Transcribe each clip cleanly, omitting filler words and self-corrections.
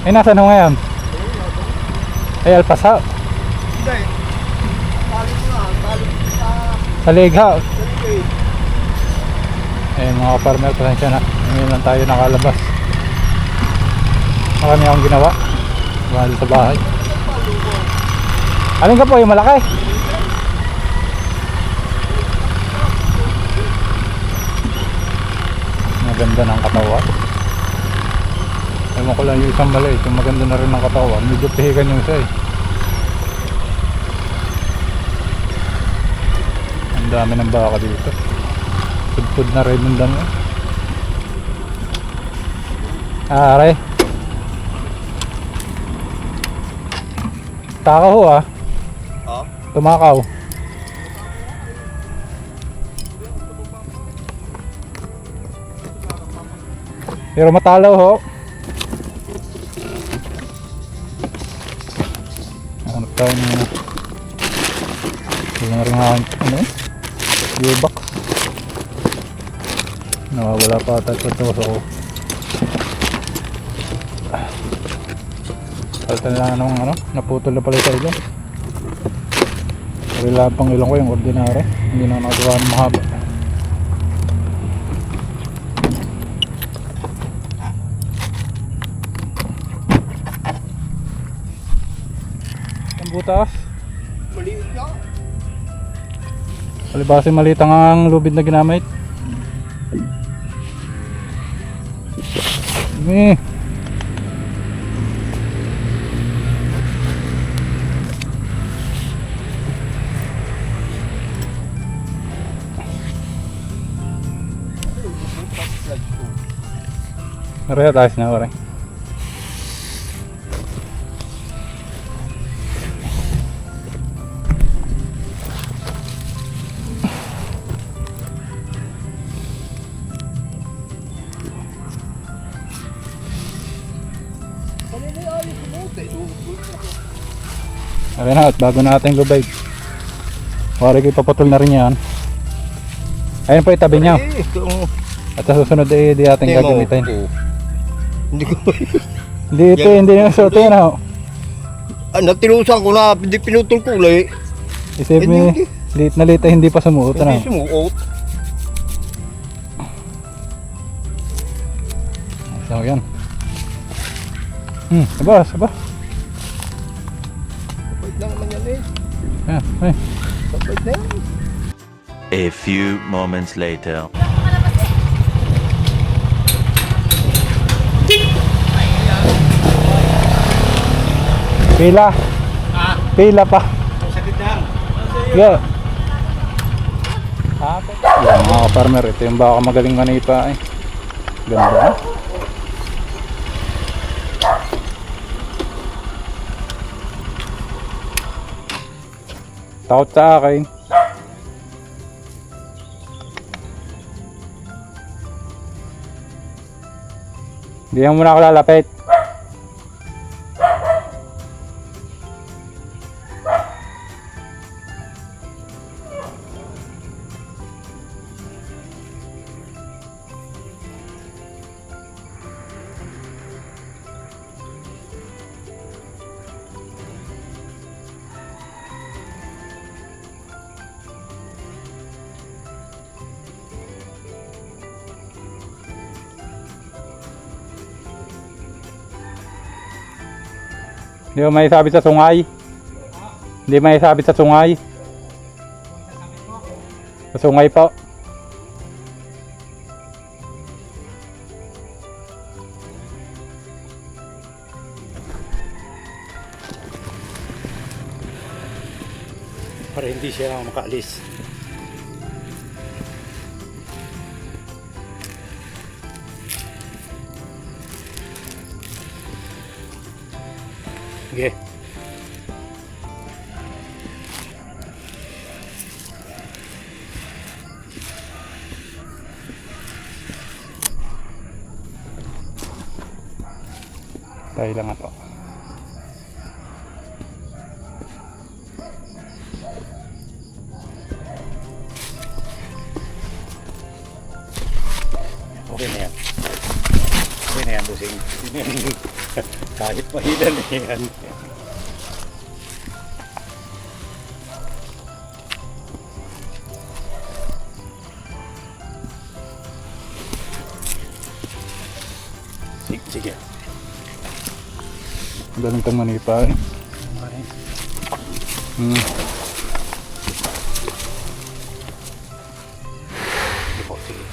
Eh, nasa ano ngayon? Ay, Alpasa. Hindi. Talo mo na. Talo sa... Sa Legha. Saligay. Eh, mga farmer, pasensya na. Ngayon lang tayo nakalabas. Marami akong ginawa. Mahal sa bahay. Alin ka po, yung malaki? Maganda ng katawan. Ewan ko lang yung isang maliit. Yung maganda na rin ng katawan. Medyo pihigan yung isa eh. Ang dami ng baka dito. Pudpud na rin ng dami. Aray. Takaw ho ah. Ha? Tumakaw. Pero matalaw ho. Hanap tayo ng wala na rin ano eh? U-box. Nawawala pa ata sa toso ko. Palitan lang ng ano, naputol na pala sa ilong. Wala pang ilong ko yung ordinary. Hindi na nakagawa ng mahaba. Ang butas. Maliit lang. Palibasi maliit ang lubid na ginamit. Ini. Raya tayo na orang. Ayan na, at bago natin lubay. Wari ko ipaputol na rin yan. Ayun po itabi niya. At sa susunod ay di ating gagamitin. Hindi ko. Hindi ito, hindi na suot yan ho. Natilusan ko na, hindi pinutol ko ulit. Isip mo, liit na liit ay hindi pa sumuot. Hindi sumuot. So yan. Sabah, sabah. Kapait lang naman yan eh. Ayan, ay. Kapait na yan. A few moments later. Pila. Pila pa. Sakit lang. Yeah. Yan mga farmer, ito yung baka magaling manipa eh. Ganda. Takot sa akin. Hindi mo muna ako lalapit. Hindi mo may sabit sa sungay. Hindi may sabit sa sungay. Sa sungay po. Para hindi siya makaalis. Okay. Tayo lang ako. Okay na yan. Okay na yan, busing. Kahit mahilan eh yan. Sige. Galing kang manipa eh. Hmm. Sige.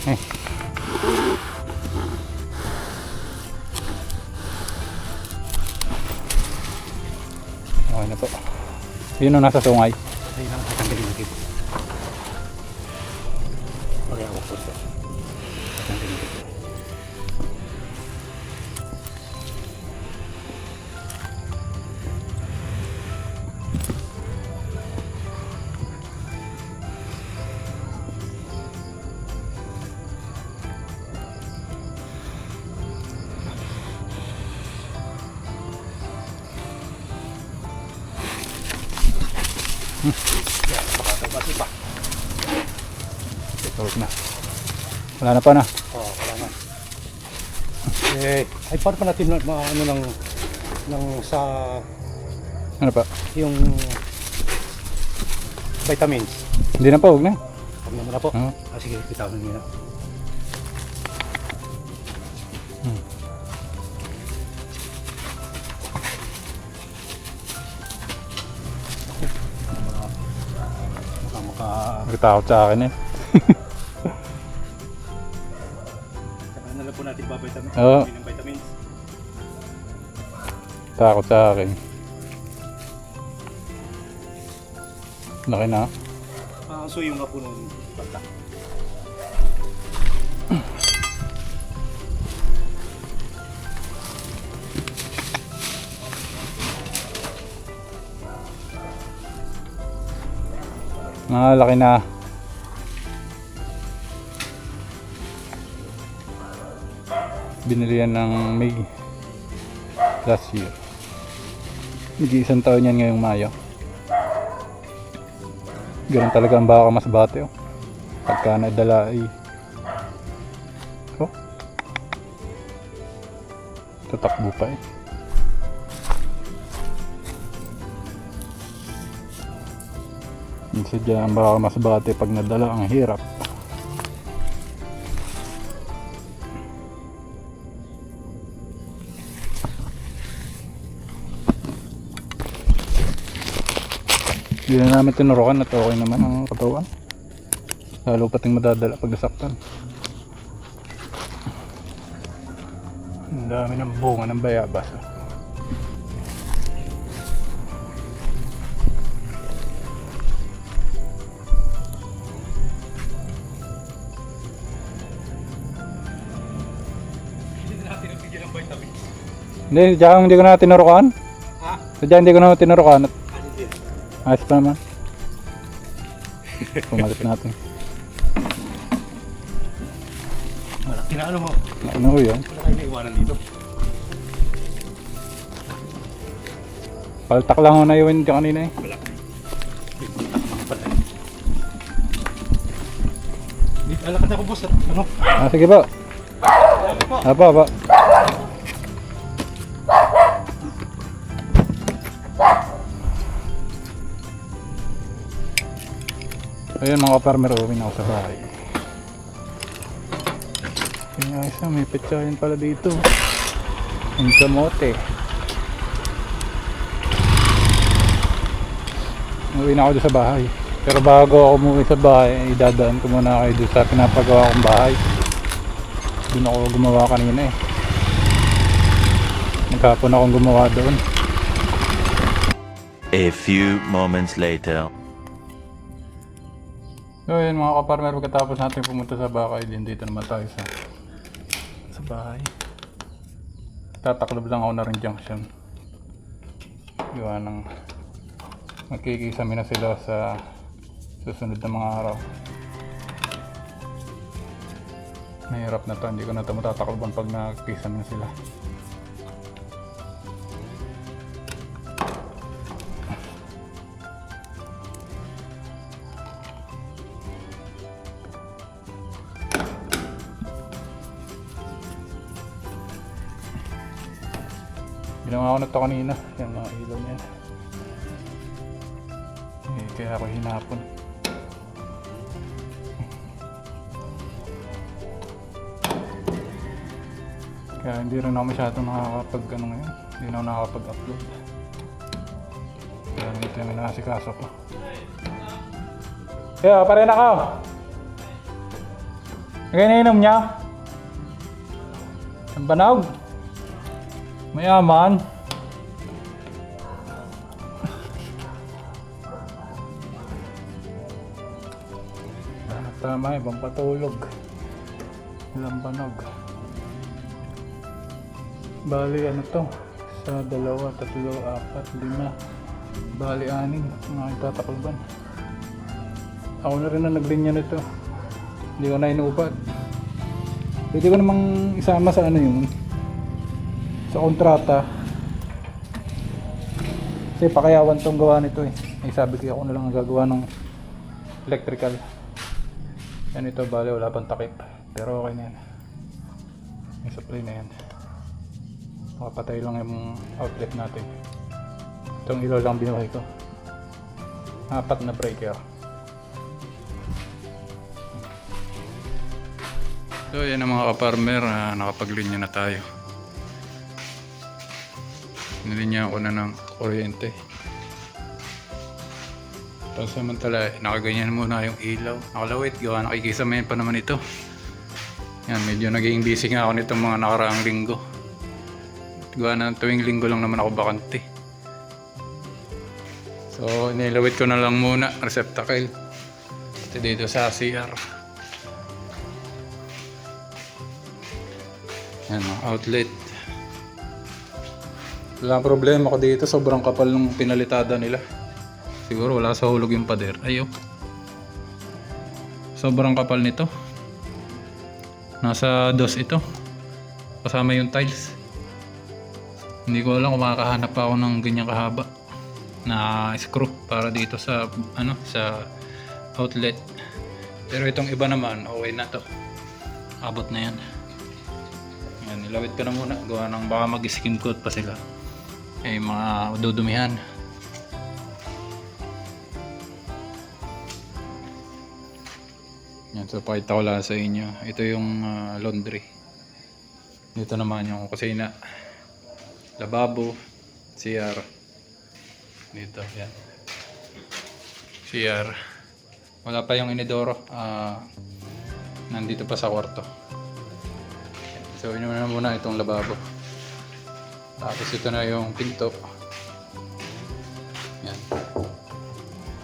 Eh. Okay na po. Yun ang nasa sungay. Ayun lang, tatanggalin natin. Okay, ako po ito. Tatanggalin natin. Makatapos pa. Tulog na. Wala na pa na. Oo, wala na. Ay, paano pa natin ano ng sa Ano pa? yung vitamins? Hindi na pa, huwag na. Huwag naman na po. Oo. Sige, bitawan nyo na. Nagtakot sa akin eh. Saka na lang po natin ba-vitamins? Oo. Ng vitamins. Takot sa akin. Laki na. So yung nga po nung bata. Laki na. Binili yan ng May last year. Nag-iisang taon yan ngayong Mayo. Ganun talaga ang baka mas bate oh. Pagka nadala ay oh. Tatakbo pa eh. Sadya ang baka mas bate pag nadala ang hirap. Hindi na namin tinurukan at okay naman ang katawan. Lalo pating madadala pag nasaktan. Ang dami ng bunga ng bayabas. Hindi, diyan hindi ko na tinurukan. Ha? Diyan hindi ko na tinurukan. Hindi. Ayos pa naman. Pumalit natin. Malaki na ano mo. Ano ko yun? Wala kayo naiwanan dito. Paltak lang ako na iwan dyan kanina eh. Wala. Pala. Alakad ako boss. Ano? Sige ba? Apa. Ayun mga farmer, uwi na ako sa bahay. Kaya isa, may petsayan pala dito. Ang kamote. Uwi na ako doon sa bahay. Pero bago ako umuwi sa bahay, idadaan ko muna kayo doon sa pinapagawa kong bahay. Doon ako gumawa kanina eh. Maghapon akong gumawa doon. A few moments later. So yun mga kaparmer, pagkatapos natin pumunta sa bakay din, dito naman tayo sa bahay. Tataklob lang ako na rin junction. Gawa ng magkikisami na sila sa susunod na mga araw. Mahirap na to, hindi ko na ito matatakloban pag nakikisami na sila. Ginawa ko na to kanina, yung mga ilaw niya. Kaya ako hinapon. Kaya hindi rin ako masyadong nakakapag ano ngayon. Hindi na ako nakakapag-upload. Kaya ito yung nasikaso ko. Kaya pare na ka. Kaya nainom niya. Ang banog. Mayaman. Tama, ibang patulog. Ilang banog. Bali ano to? Sa 2, 3, 4, 5. Bali 6 mga itatakloban. Ako na rin ang naglinya nito. Hindi ko na inupad. Pwede ko namang isama sa ano yun, sa kontrata. Kasi pakayawan tong gawa nito eh. Ay sabi ko ako na lang ang gagawa ng electrical. Yan ito, bali wala pang takip. Pero okay na yan. May supply na yan. Makapatay lang yung outlet natin. Itong ilaw lang binuhay ko. 4 na breaker. So yan ang mga ka-farmer, nakapaglinya na tayo. Nilinya ko na ng kuryente. Tapos samantala, nakaganyan muna yung ilaw. Nakalawit, gawa nakikisamayan pa naman ito. Yan, medyo naging busy nga ako nitong mga nakaraang linggo. Gawa na tuwing linggo lang naman ako bakante. So, nilawit ko na lang muna, receptacle. Ito dito sa CR. Yan, outlet. Wala problema ko dito, sobrang kapal ng pinalitada nila. Siguro wala sa hulog yung pader. Ayo. Sobrang kapal nito. Nasa 2 ito. Kasama yung tiles. Hindi ko alam kung makakahanap pa ako ng ganyang kahaba na screw para dito sa sa outlet. Pero itong iba naman, okay na to. Abot na yan. Yan, nilawit ko na muna. Gawa ng baka mag-skim coat pa sila. Eh, mga dudumihan. Yan, so pakita ko lang sa inyo. Ito yung laundry. Dito naman yung kusina. Lababo. CR. Dito, yan. CR. Wala pa yung inidoro. Nandito pa sa kwarto. So, inuman na muna itong lababo. Tapos ito na yung pinto. Yan.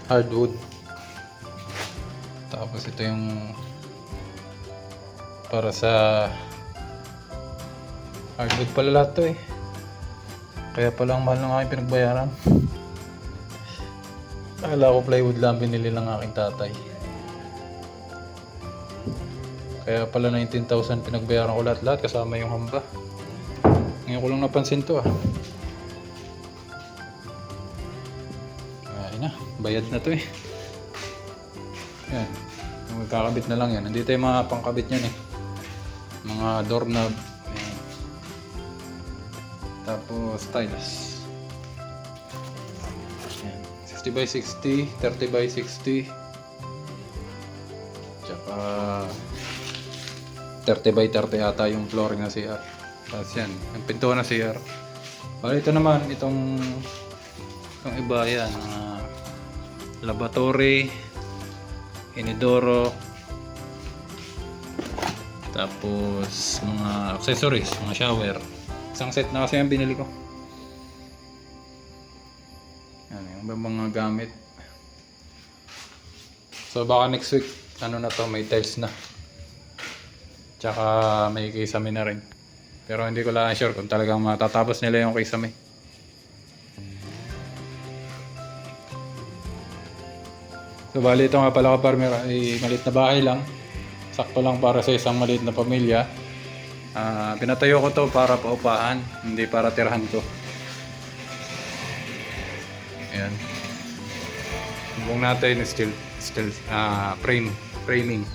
Hardwood. Tapos ito yung para sa hardwood pala lahat to eh. Kaya palang mahal ng aking pinagbayaran. Akala ko plywood lang binili ng aking tatay. Kaya pala 19,000 pinagbayaran ko lahat-lahat kasama yung hamba. Ngayon ko lang napansin to ah. Ay na, bayad na to eh. Yan, magkakabit na lang yan. Nandito yung mga pangkabit nyan eh. Mga doorknob. Ayan. Tapos tiles. Ayan. 60 by 60, 30 by 60. Tsaka 30 by 30 ata yung flooring na CR. Tapos yan, yung pintuan na CR. Bali ito naman, itong iba yan. Lavatory, inidoro, tapos mga accessories, mga shower. Isang set na kasi yung binili ko. Yan, yung mga gamit. So baka next week, na to, may tiles na. Tsaka may kisame na rin. Pero hindi ko lang sure kung talagang matatapos nila yung kisame. So bali ito nga pala ka-farmer ay maliit na bahay lang. Sakto lang para sa isang maliit na pamilya. Pinatayo ko to para paupahan, hindi para tirahan ko. Ayan. Yung natin still framing.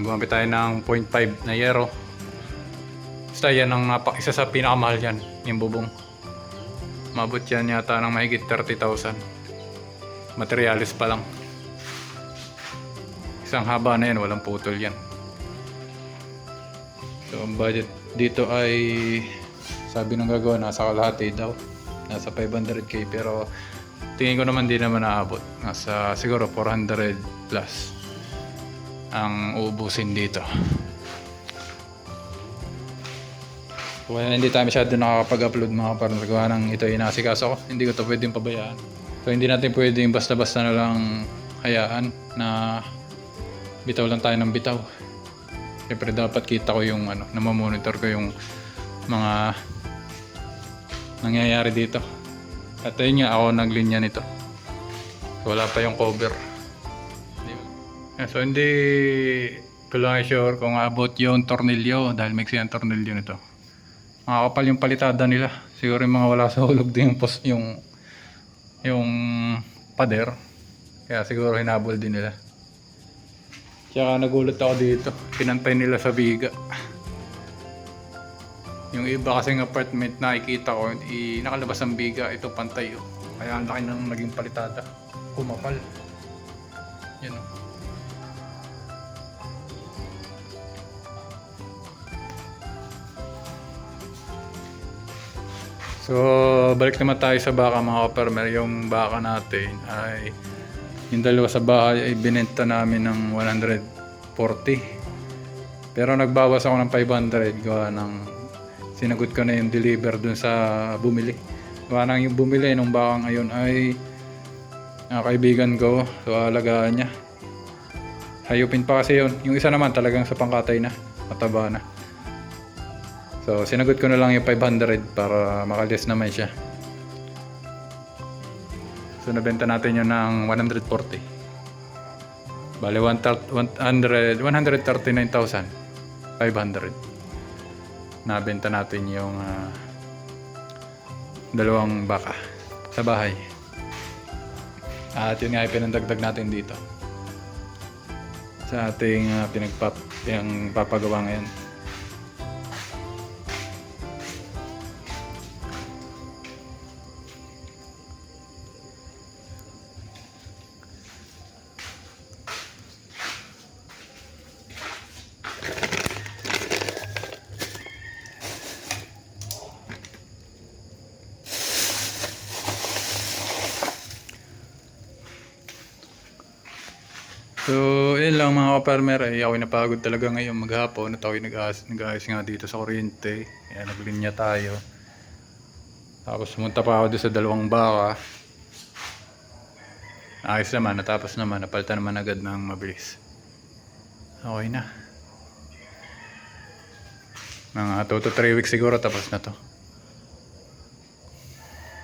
Gumamit tayo ng 0.5 na yero. Basta yan ang isa sa pinakamahal yan, yung bubong. Mabot yan yata ng mahigit 30,000. Materialis pa lang. Isang haba na yan, walang putol yan. So ang budget dito ay sabi ng gagawa nasa kalahati daw. Nasa 500k pero tingin ko naman di naman naabot. Nasa siguro 400 plus ang uubusin dito. Kaya hindi tayo masyado nakakapag-upload mga partner gawa ng ito inasikaso ko. Hindi ko to pwedeng pabayaan. So hindi natin pwedeng basta-basta na lang hayaan na bitaw lang tayo ng bitaw. Siyempre dapat kita ko yung namamonitor ko yung mga nangyayari dito. At ayun nga ako naglinya nito. So, wala pa yung cover. So hindi ko lang sure kung abot yung tornilyo dahil mixi ang tornilyo nito. Makakapal yung palitada nila. Siguro yung mga wala sa hulog din yung pader. Kaya siguro hinabol din nila. Tsaka nagulat ako dito. Pinantay nila sa biga. Yung iba kasing apartment nakikita ko, nakalabas ang biga. Ito pantay. Oh. Kaya ang laki ng naging palitada. Kumapal. Yan o. So, balik naman tayo sa baka mga kaparmer. Yung baka natin ay yung dalawa sa bahay ay binenta namin ng 140. Pero nagbawas ako ng 500 gawa ng sinagot ko na yung deliver dun sa bumili. Gawa ng yung bumili nung baka ngayon ay kaibigan ko. So, alagaan niya. Hayupin pa kasi yun. Yung isa naman talagang sa pangkatay na. Mataba na. So, sinagot ko na lang yung 500 para makalis naman siya. So, nabenta natin yun ng 140. Bale, 139,500. Nabenta natin yung dalawang baka sa bahay. At yun nga ay pinandagdag natin dito. Sa ating papagawa ngayon. So, yun lang mga kaparmer. Ako'y napagod talaga ngayon maghapon at ako'y nag-ayos nga dito sa kuryente. Kaya naglinya tayo. Tapos pumunta pa ako doon sa dalawang baka. Ayos naman, natapos naman. Napalitan naman agad ng mabilis. Okay na. Mga 2 to 3 weeks siguro tapos na to.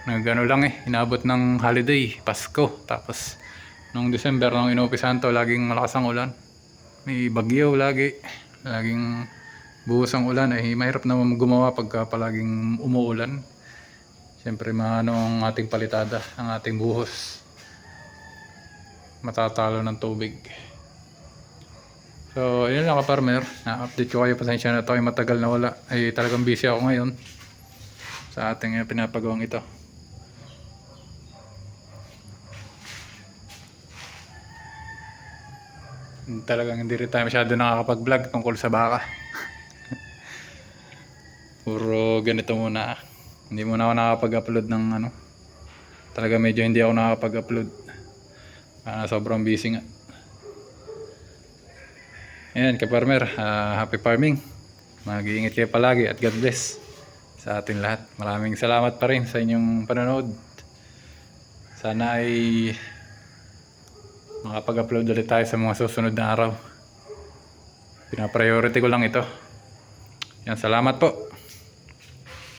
Nagano lang inabot ng holiday, Pasko. Tapos nung December, nung inuupisahan to, laging malakas ang ulan. May bagyo lagi. Laging buhos ang ulan. Mahirap naman gumawa pagka palaging umuulan. Siyempre, ang ating palitada, ang ating buhos. Matatalo ng tubig. So, yun lang kaparmer. Na-update ko kayo. Pasensya na ito ay matagal na wala. Talagang busy ako ngayon sa ating pinapagawang ito. Talagang hindi rin tayo masyado nakakapag-vlog tungkol sa baka. Puro ganito muna. Hindi muna ako nakakapag-upload ng Talaga medyo hindi ako nakakapag-upload. Sobrang busy nga. Ayan, kaparmer. Happy farming. Mag-iingat kayo palagi at God bless sa ating lahat. Maraming salamat pa rin sa inyong panonood. Sana ay makapag-upload ulit tayo sa mga susunod na araw. Pina-priority ko lang ito. Yan, salamat po.